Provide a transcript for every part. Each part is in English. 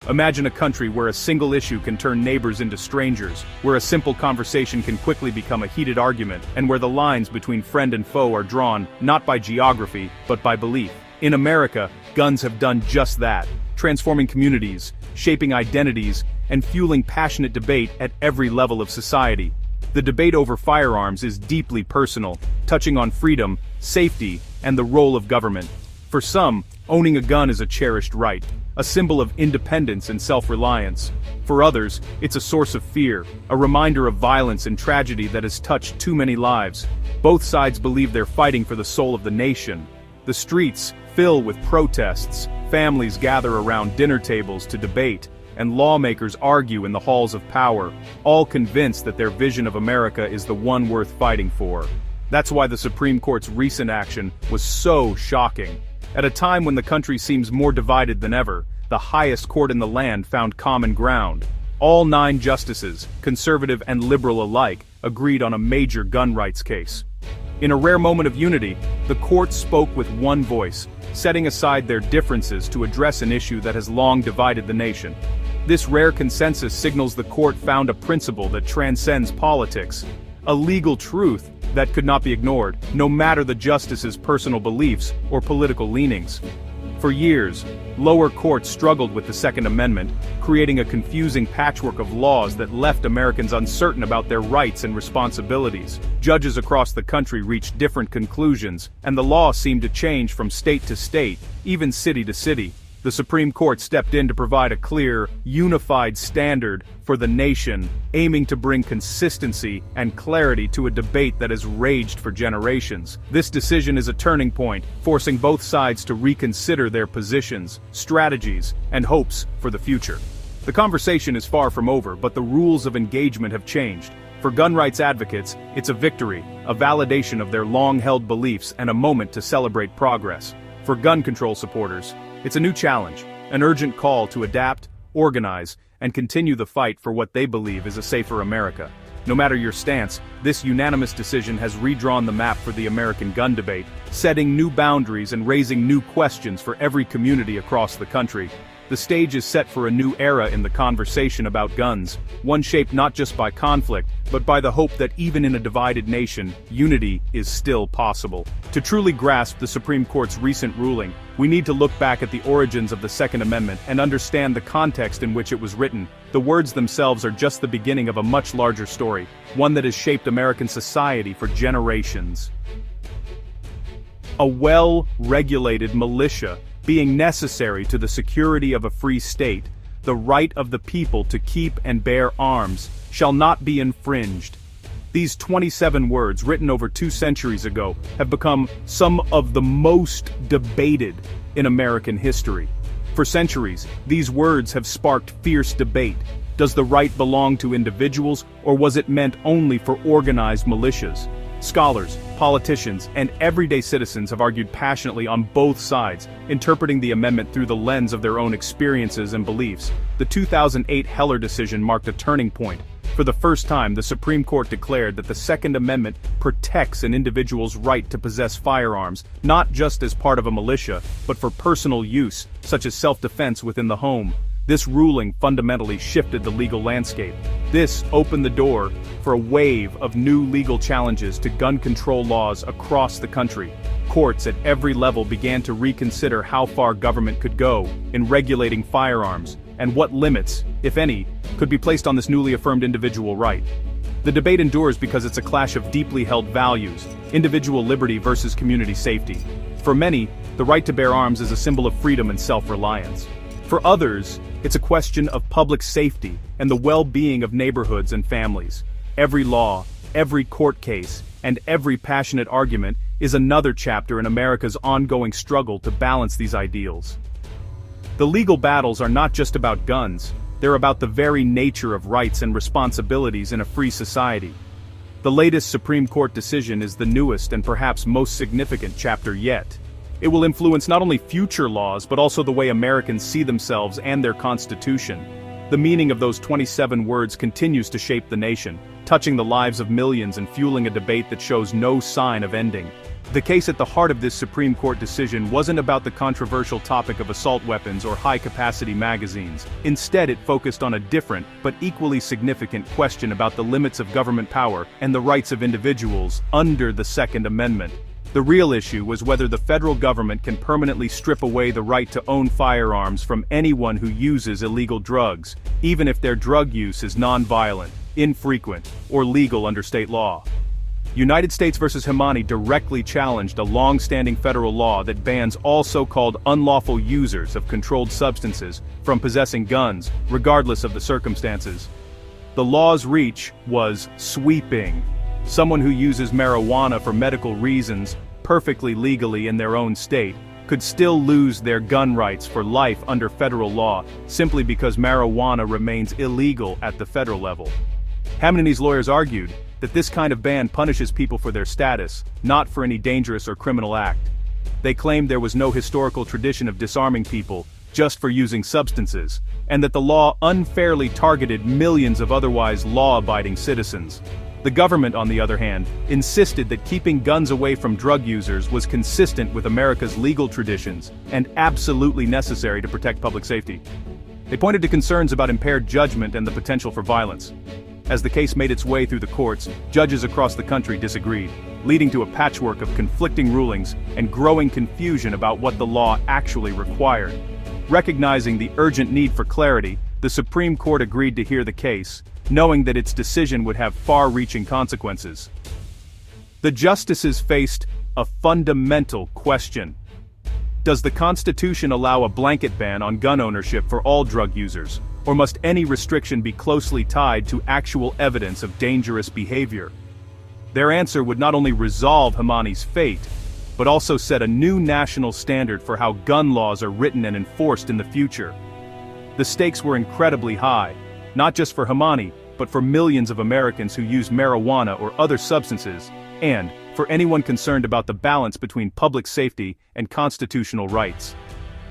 Imagine a country where a single issue can turn neighbors into strangers, where a simple conversation can quickly become a heated argument, and where the lines between friend and foe are drawn, not by geography, but by belief. In America, guns have done just that, transforming communities, shaping identities, and fueling passionate debate at every level of society. The debate over firearms is deeply personal, touching on freedom, safety, and the role of government. For some, owning a gun is a cherished right, a symbol of independence and self-reliance. For others, it's a source of fear, a reminder of violence and tragedy that has touched too many lives. Both sides believe they're fighting for the soul of the nation. The streets fill with protests, families gather around dinner tables to debate, and lawmakers argue in the halls of power, all convinced that their vision of America is the one worth fighting for. That's why the Supreme Court's recent action was so shocking. At a time when the country seems more divided than ever, the highest court in the land found common ground. All 9 justices, conservative and liberal alike, agreed on a major gun rights case. In a rare moment of unity, the court spoke with one voice, setting aside their differences to address an issue that has long divided the nation. This rare consensus signals the court found a principle that transcends politics, a legal truth that could not be ignored, no matter the justice's personal beliefs or political leanings. For years, lower courts struggled with the Second Amendment, creating a confusing patchwork of laws that left Americans uncertain about their rights and responsibilities. Judges across the country reached different conclusions, and the law seemed to change from state to state, even city to city. The Supreme Court stepped in to provide a clear, unified standard for the nation, aiming to bring consistency and clarity to a debate that has raged for generations. This decision is a turning point, forcing both sides to reconsider their positions, strategies, and hopes for the future. The conversation is far from over, but the rules of engagement have changed. For gun rights advocates, it's a victory, a validation of their long-held beliefs, and a moment to celebrate progress. For gun control supporters, it's a new challenge, an urgent call to adapt, organize, and continue the fight for what they believe is a safer America. No matter your stance, this unanimous decision has redrawn the map for the American gun debate, setting new boundaries and raising new questions for every community across the country. The stage is set for a new era in the conversation about guns, one shaped not just by conflict, but by the hope that even in a divided nation, unity is still possible. To truly grasp the Supreme Court's recent ruling, we need to look back at the origins of the Second Amendment and understand the context in which it was written. The words themselves are just the beginning of a much larger story, one that has shaped American society for generations. A well-regulated militia being necessary to the security of a free state, the right of the people to keep and bear arms shall not be infringed. These 27 words, written over 2 centuries ago, have become some of the most debated in American history. For centuries, these words have sparked fierce debate. Does the right belong to individuals, or was it meant only for organized militias? Scholars, politicians, and everyday citizens have argued passionately on both sides, interpreting the amendment through the lens of their own experiences and beliefs. The 2008 Heller decision marked a turning point. For the first time, the Supreme Court declared that the Second Amendment protects an individual's right to possess firearms, not just as part of a militia, but for personal use, such as self-defense within the home. This ruling fundamentally shifted the legal landscape. This opened the door for a wave of new legal challenges to gun control laws across the country. Courts at every level began to reconsider how far government could go in regulating firearms, and what limits, if any, could be placed on this newly affirmed individual right. The debate endures because it's a clash of deeply held values, individual liberty versus community safety. For many, the right to bear arms is a symbol of freedom and self-reliance. For others, it's a question of public safety and the well-being of neighborhoods and families. Every law, every court case, and every passionate argument is another chapter in America's ongoing struggle to balance these ideals. The legal battles are not just about guns, they're about the very nature of rights and responsibilities in a free society. The latest Supreme Court decision is the newest and perhaps most significant chapter yet. It will influence not only future laws but also the way Americans see themselves and their Constitution. The meaning of those 27 words continues to shape the nation, touching the lives of millions and fueling a debate that shows no sign of ending. The case at the heart of this Supreme Court decision wasn't about the controversial topic of assault weapons or high-capacity magazines. Instead, it focused on a different, but equally significant question about the limits of government power and the rights of individuals under the Second Amendment. The real issue was whether the federal government can permanently strip away the right to own firearms from anyone who uses illegal drugs, even if their drug use is non-violent, infrequent, or legal under state law. United States v. Himani directly challenged a long-standing federal law that bans all so-called unlawful users of controlled substances from possessing guns, regardless of the circumstances. The law's reach was sweeping. Someone who uses marijuana for medical reasons, perfectly legally in their own state, could still lose their gun rights for life under federal law, simply because marijuana remains illegal at the federal level. Himani's lawyers argued that this kind of ban punishes people for their status, not for any dangerous or criminal act. They claimed there was no historical tradition of disarming people just for using substances, and that the law unfairly targeted millions of otherwise law-abiding citizens. The government, on the other hand, insisted that keeping guns away from drug users was consistent with America's legal traditions and absolutely necessary to protect public safety. They pointed to concerns about impaired judgment and the potential for violence. As the case made its way through the courts, judges across the country disagreed, leading to a patchwork of conflicting rulings and growing confusion about what the law actually required. Recognizing the urgent need for clarity, the Supreme Court agreed to hear the case, knowing that its decision would have far-reaching consequences. The justices faced a fundamental question. Does the Constitution allow a blanket ban on gun ownership for all drug users, or must any restriction be closely tied to actual evidence of dangerous behavior? Their answer would not only resolve Himani's fate, but also set a new national standard for how gun laws are written and enforced in the future. The stakes were incredibly high, not just for Himani, but for millions of Americans who use marijuana or other substances, and for anyone concerned about the balance between public safety and constitutional rights.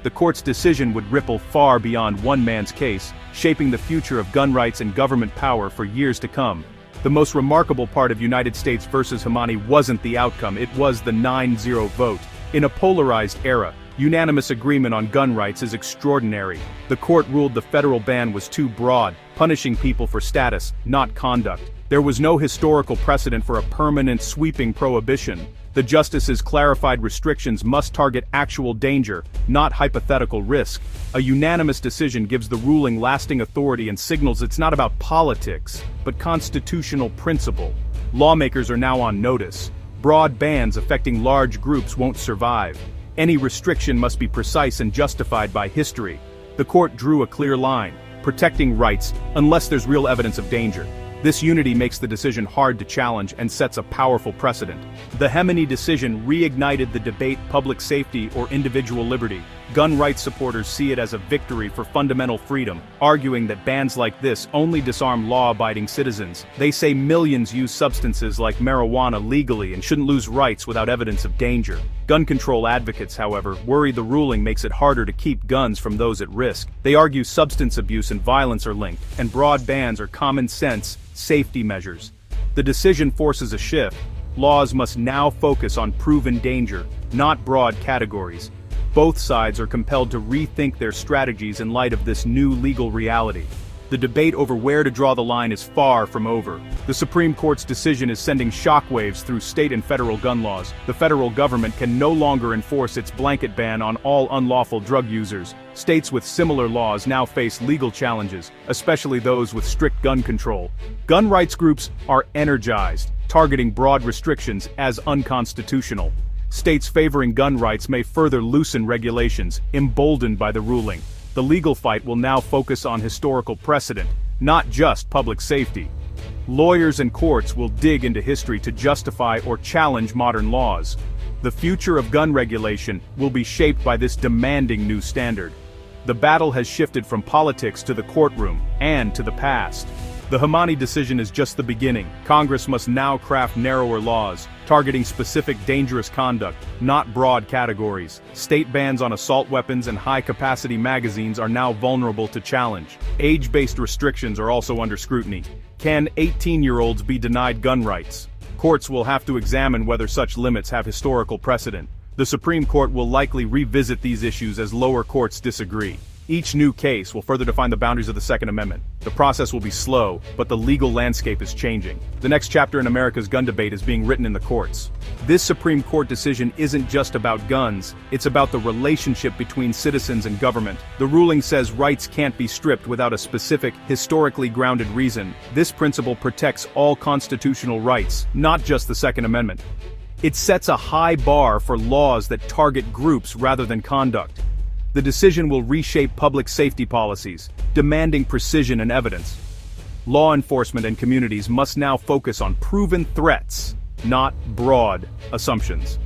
The court's decision would ripple far beyond one man's case, shaping the future of gun rights and government power for years to come. The most remarkable part of United States v. Himani wasn't the outcome, it was the 9-0 vote. In a polarized era, unanimous agreement on gun rights is extraordinary. The court ruled the federal ban was too broad, punishing people for status, not conduct. There was no historical precedent for a permanent, sweeping prohibition. The justices clarified restrictions must target actual danger, not hypothetical risk. A unanimous decision gives the ruling lasting authority and signals it's not about politics, but constitutional principle. Lawmakers are now on notice. Broad bans affecting large groups won't survive. Any restriction must be precise and justified by history. The court drew a clear line, protecting rights unless there's real evidence of danger. This unity makes the decision hard to challenge and sets a powerful precedent. The Himani decision reignited the debate: public safety or individual liberty. Gun rights supporters see it as a victory for fundamental freedom, arguing that bans like this only disarm law-abiding citizens. They say millions use substances like marijuana legally and shouldn't lose rights without evidence of danger. Gun control advocates, however, worry the ruling makes it harder to keep guns from those at risk. They argue substance abuse and violence are linked, and broad bans are common-sense safety measures. The decision forces a shift. Laws must now focus on proven danger, not broad categories. Both sides are compelled to rethink their strategies in light of this new legal reality. The debate over where to draw the line is far from over. The Supreme Court's decision is sending shockwaves through state and federal gun laws. The federal government can no longer enforce its blanket ban on all unlawful drug users. States with similar laws now face legal challenges, especially those with strict gun control. Gun rights groups are energized, targeting broad restrictions as unconstitutional. States favoring gun rights may further loosen regulations, emboldened by the ruling. The legal fight will now focus on historical precedent, not just public safety. Lawyers and courts will dig into history to justify or challenge modern laws. The future of gun regulation will be shaped by this demanding new standard. The battle has shifted from politics to the courtroom and to the past. The Himani decision is just the beginning. Congress must now craft narrower laws, targeting specific dangerous conduct, not broad categories. State bans on assault weapons and high-capacity magazines are now vulnerable to challenge. Age-based restrictions are also under scrutiny. Can 18-year-olds be denied gun rights? Courts will have to examine whether such limits have historical precedent. The Supreme Court will likely revisit these issues as lower courts disagree. Each new case will further define the boundaries of the Second Amendment. The process will be slow, but the legal landscape is changing. The next chapter in America's gun debate is being written in the courts. This Supreme Court decision isn't just about guns, it's about the relationship between citizens and government. The ruling says rights can't be stripped without a specific, historically grounded reason. This principle protects all constitutional rights, not just the Second Amendment. It sets a high bar for laws that target groups rather than conduct. The decision will reshape public safety policies, demanding precision and evidence. Law enforcement and communities must now focus on proven threats, not broad assumptions.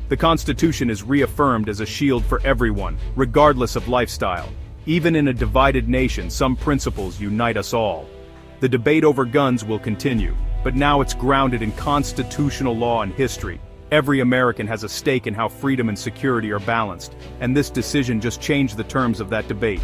The Constitution is reaffirmed as a shield for everyone, regardless of lifestyle. Even in a divided nation, some principles unite us all. The debate over guns will continue, but now it's grounded in constitutional law and history. Every American has a stake in how freedom and security are balanced, and this decision just changed the terms of that debate.